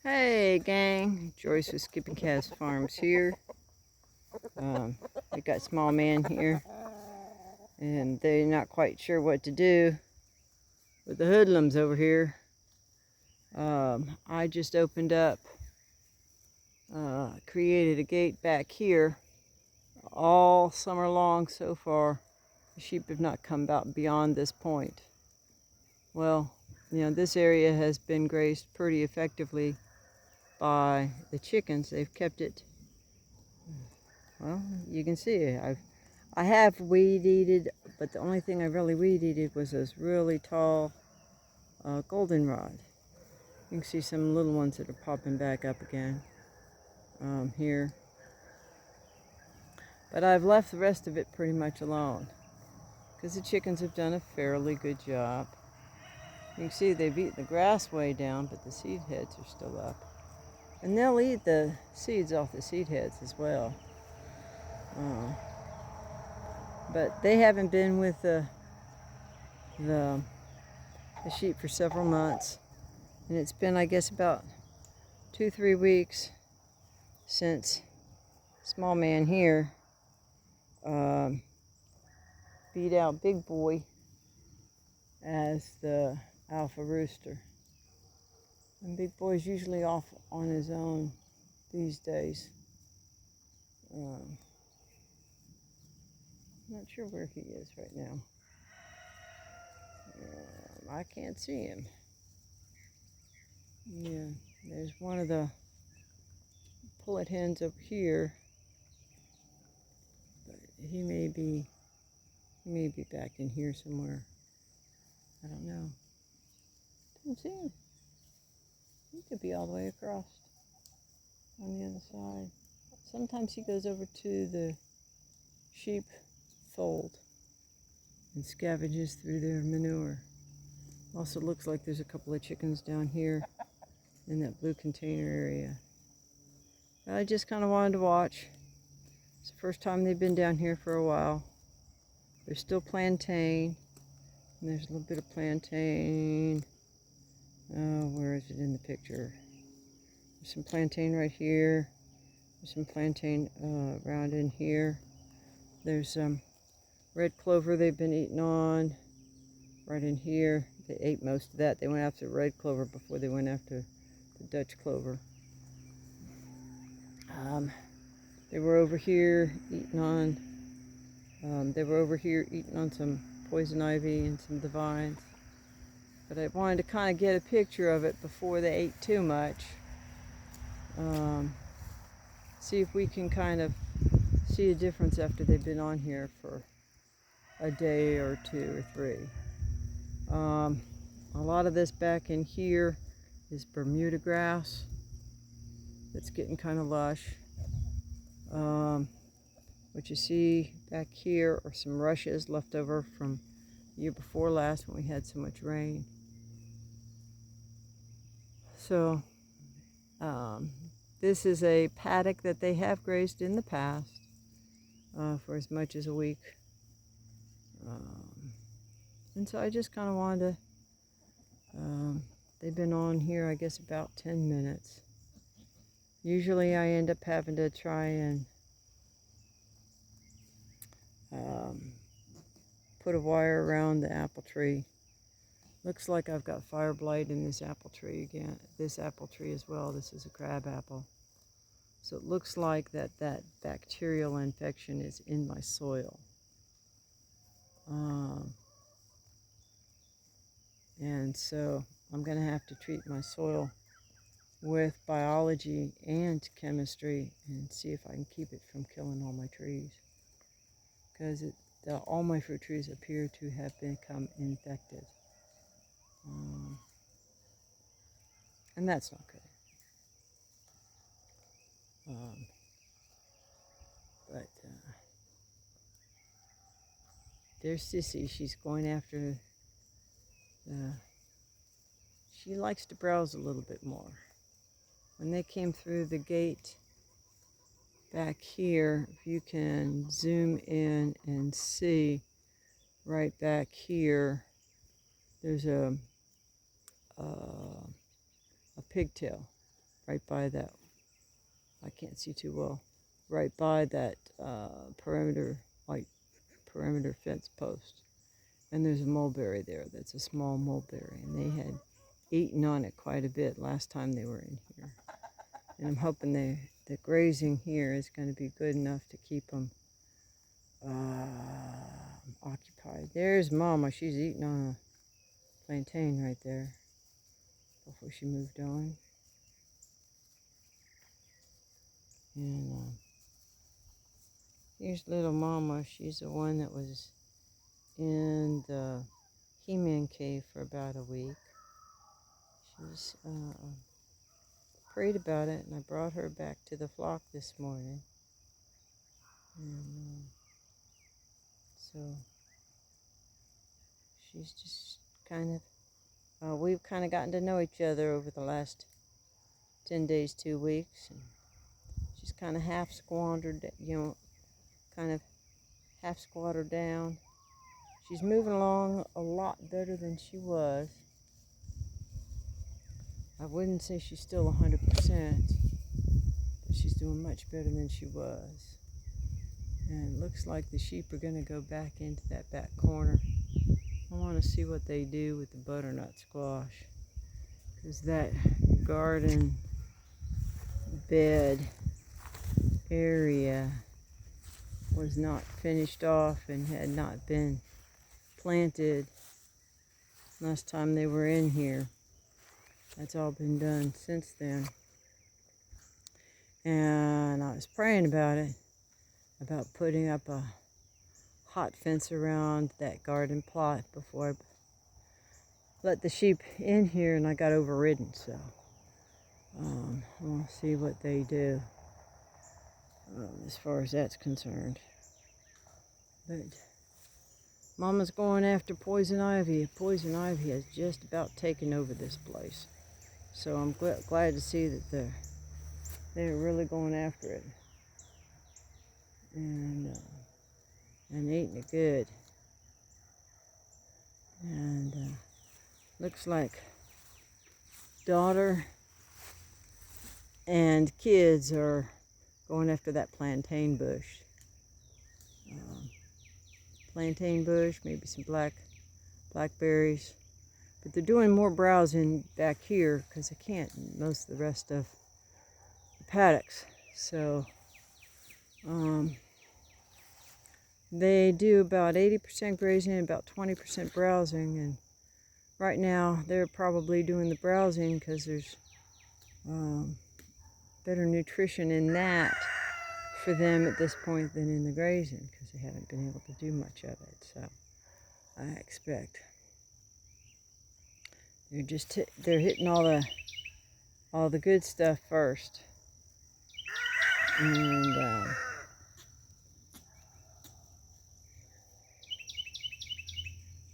Hey gang, Joyce with Skipping Cats Farms here. We got small man here, and they're not quite sure what to do with the hoodlums over here. I just opened up, created a gate back here. All summer long so far, the sheep have not come out beyond this point. Well, this area has been grazed pretty effectively by the chickens. They've kept it. Well, you can see I have weed eated, but the only thing I really weed eated was those really tall goldenrod. You can see some little ones that are popping back up again here. But I've left the rest of it pretty much alone because the chickens have done a fairly good job. You can see they've eaten the grass way down, but the seed heads are still up. And they'll eat the seeds off the seed heads as well. But they haven't been with the sheep for several months. And it's been, I guess, about 2-3 weeks since small man here beat out Big Boy as the alpha rooster. And Big Boy's usually off on his own these days. Not sure where he is right now. I can't see him. Yeah, there's one of the pullet hens over here. But he may be back in here somewhere. I don't know. Didn't see him. He could be all the way across on the other side. Sometimes he goes over to the sheep fold and scavenges through their manure. Also looks like there's a couple of chickens down here in that blue container area. I just kind of wanted to watch. It's the first time they've been down here for a while. There's still plantain. And there's a little bit of plantain. Where is it in the picture? There's some plantain right here. There's some plantain around in here. There's some red clover they've been eating on right in here. They ate most of that. They went after red clover before they went after the Dutch clover. They were over here eating on some poison ivy and some of the vines. But I wanted to kind of get a picture of it before they ate too much. See if we can kind of see a difference after they've been on here for a day or 2 or 3. A lot of this back in here is Bermuda grass that's getting kind of lush. What you see back here are some rushes left over from the year before last when we had so much rain. So this is a paddock that they have grazed in the past for as much as a week. And so I just kind of wanted to, they've been on here, I guess, about 10 minutes. Usually I end up having to try and put a wire around the apple tree. Looks like I've got fire blight in this apple tree again. This apple tree as well. This is a crab apple. So it looks like that bacterial infection is in my soil. And so I'm going to have to treat my soil with biology and chemistry and see if I can keep it from killing all my trees. Because all my fruit trees appear to have become infected. And that's not good. But there's Sissy. She's going after she likes to browse a little bit more. When they came through the gate back here, if you can zoom in and see right back here, there's a pigtail. right by that, I can't see too well, right by that perimeter fence post. And there's a mulberry there that's a small mulberry, and they had eaten on it quite a bit last time they were in here. And I'm hoping the grazing here is going to be good enough to keep them occupied. There's Mama. She's eating on a plantain right there before she moved on. And here's little Mama. She's the one that was in the He-Man cave for about a week. She's prayed about it, and I brought her back to the flock this morning. And so she's just kind of, we've kind of gotten to know each other over the last 10 days, 2 weeks. And she's kind of half squandered, kind of half squattered down. She's moving along a lot better than she was. I wouldn't say she's still 100%, but she's doing much better than she was. And it looks like the sheep are going to go back into that back corner. I want to see what they do with the butternut squash, because that garden bed area was not finished off and had not been planted last time they were in here. That's all been done since then. And I was praying about it, about putting up a hot fence around that garden plot before I let the sheep in here, and I got overridden. So I want to see what they do as far as that's concerned. But Mama's going after poison ivy. Poison ivy has just about taken over this place. So I'm glad to see that they're really going after it. And eating it good. And looks like daughter and kids are going after that plantain bush. Plantain bush, maybe some blackberries. But they're doing more browsing back here because they can't in most of the rest of the paddocks. So they do about 80% grazing and about 20% browsing. And right now they're probably doing the browsing because there's better nutrition in that for them at this point than in the grazing, because they haven't been able to do much of it. So I expect they're hitting all the good stuff first. And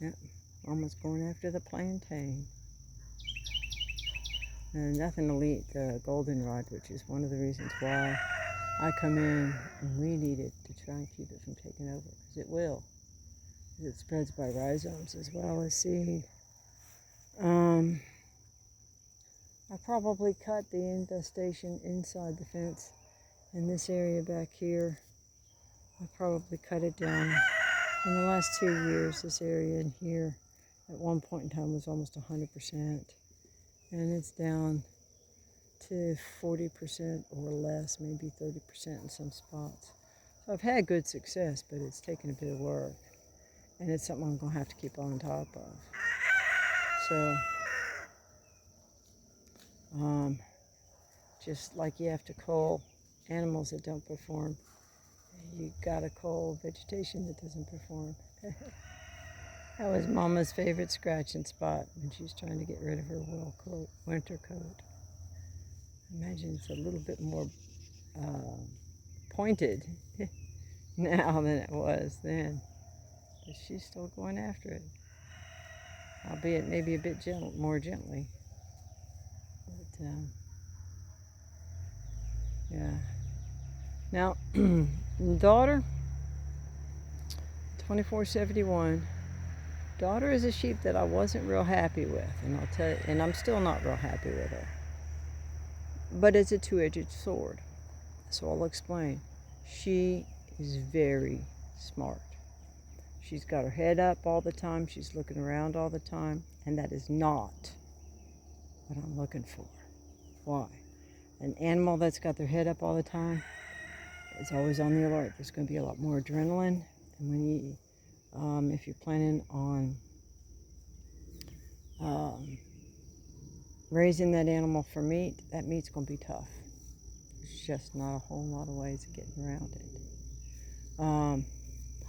yep, almost going after the plantain. And nothing will eat the goldenrod, which is one of the reasons why I come in and weed eat it, to try and keep it from taking over, because it will. It spreads by rhizomes as well as seed. I probably cut the infestation inside the fence in this area back here. I probably cut it down. In the last 2 years, this area in here at one point in time was almost 100%. And it's down to 40% or less, maybe 30% in some spots. So I've had good success, but it's taken a bit of work. And it's something I'm going to have to keep on top of. So, just like you have to cull animals that don't perform, you got to cull vegetation that doesn't perform. That was Mama's favorite scratching spot when she's trying to get rid of her winter coat. Imagine it's a little bit more pointed now than it was then. But she's still going after it, albeit maybe a bit more gently. But yeah. Now, daughter, 2471. Daughter is a sheep that I wasn't real happy with, and I'll tell you, and I'm still not real happy with her. but it's a two-edged sword. So I'll explain. She is very smart. She's got her head up all the time. She's looking around all the time. And that is not what I'm looking for. Why? An animal that's got their head up all the time is always on the alert. There's going to be a lot more adrenaline. And when you, if you're planning on raising that animal for meat, that meat's going to be tough. There's just not a whole lot of ways of getting around it.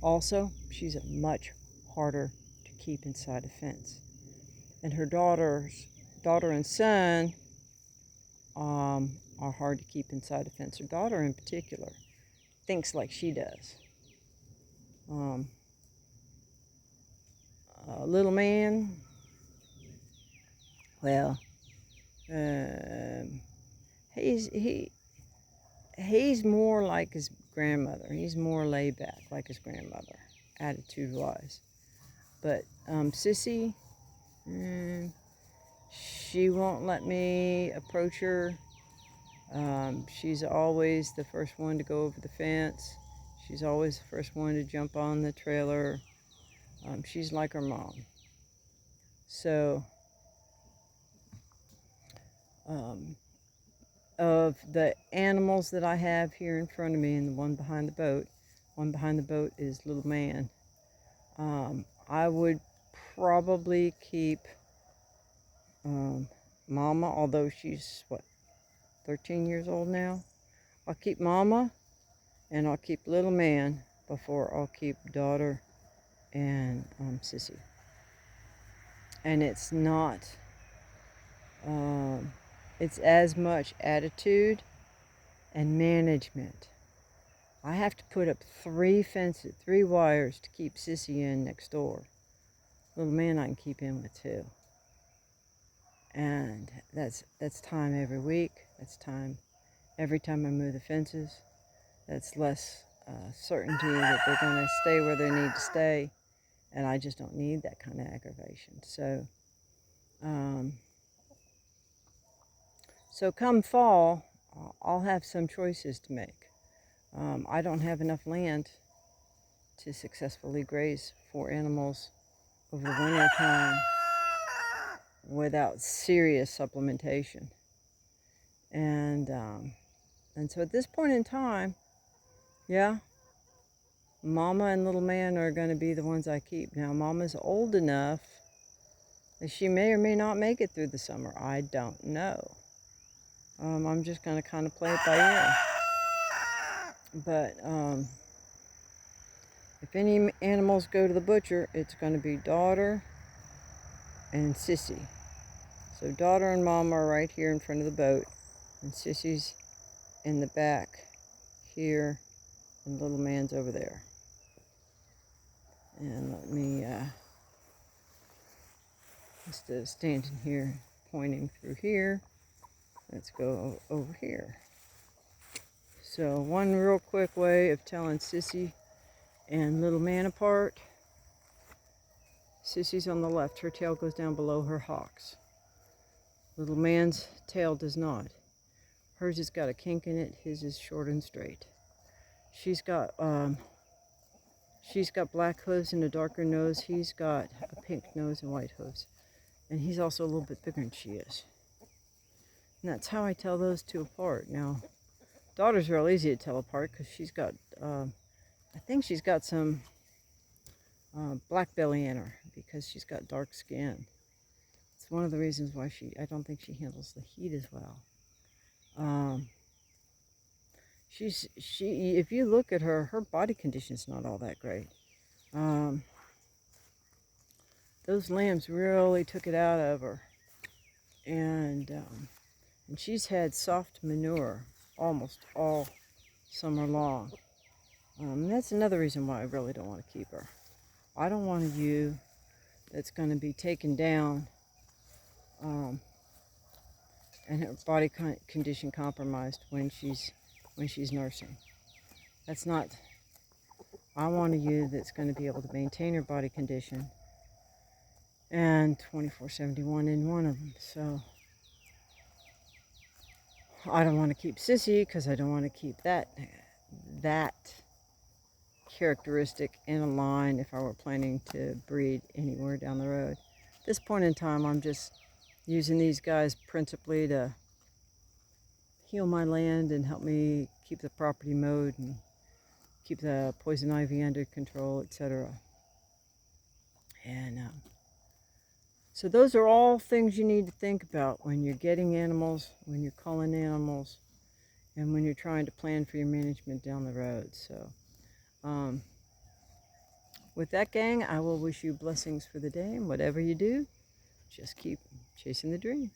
Also, she's much harder to keep inside a fence. And her daughter and son are hard to keep inside a fence. Her daughter in particular thinks like she does. Little man, well, he's more like his grandmother. He's more laid back like his grandmother, attitude-wise. But Sissy, she won't let me approach her. She's always the first one to go over the fence. She's always the first one to jump on the trailer. She's like her mom. So, of the animals that I have here in front of me and the one behind the boat is Little Man. I would probably keep Mama, although she's, 13 years old now? I'll keep Mama and I'll keep Little Man before I'll keep Daughter and Sissy. And it's not, it's as much attitude and management. I have to put up 3 wires to keep Sissy in next door. Little Man I can keep in with 2. And that's time every week. That's time every time I move the fences. That's less certainty that they're going to stay where they need to stay. And I just don't need that kind of aggravation. So, so come fall, I'll have some choices to make. I don't have enough land to successfully graze 4 animals over the winter time without serious supplementation. And so at this point in time, yeah, Mama and Little Man are going to be the ones I keep. Now, Mama's old enough that she may or may not make it through the summer. I don't know. I'm just going to kind of play it by ear. But if any animals go to the butcher, it's going to be Daughter and Sissy. So Daughter and Mama are right here in front of the boat, and Sissy's in the back here, and Little Man's over there. And let me, instead of standing here pointing through here, let's go over here. So one real quick way of telling Sissy and Little Man apart. Sissy's on the left. Her tail goes down below her hocks. Little Man's tail does not. Hers has got a kink in it. His is short and straight. She's got black hooves and a darker nose. He's got a pink nose and white hooves. And he's also a little bit bigger than she is. And that's how I tell those 2 apart. Now, Daughter's real easy to tell apart because she's got, I think she's got some black belly in her because she's got dark skin. It's one of the reasons why I don't think she handles the heat as well. If you look at her, her body condition's not all that great. Those lambs really took it out of her. And she's had soft manure almost all summer long. That's another reason why I really don't want to keep her. I don't want a ewe that's going to be taken down and her body condition compromised when she's nursing. That's not. I want a ewe that's going to be able to maintain her body condition and 24/71 in one of them. So I don't want to keep Sissy because I don't want to keep that characteristic in a line if I were planning to breed anywhere down the road. At this point in time, I'm just using these guys principally to heal my land and help me keep the property mowed and keep the poison ivy under control, etc. And so those are all things you need to think about when you're getting animals, when you're culling animals, and when you're trying to plan for your management down the road. So with that, gang, I will wish you blessings for the day, and whatever you do, just keep chasing the dream.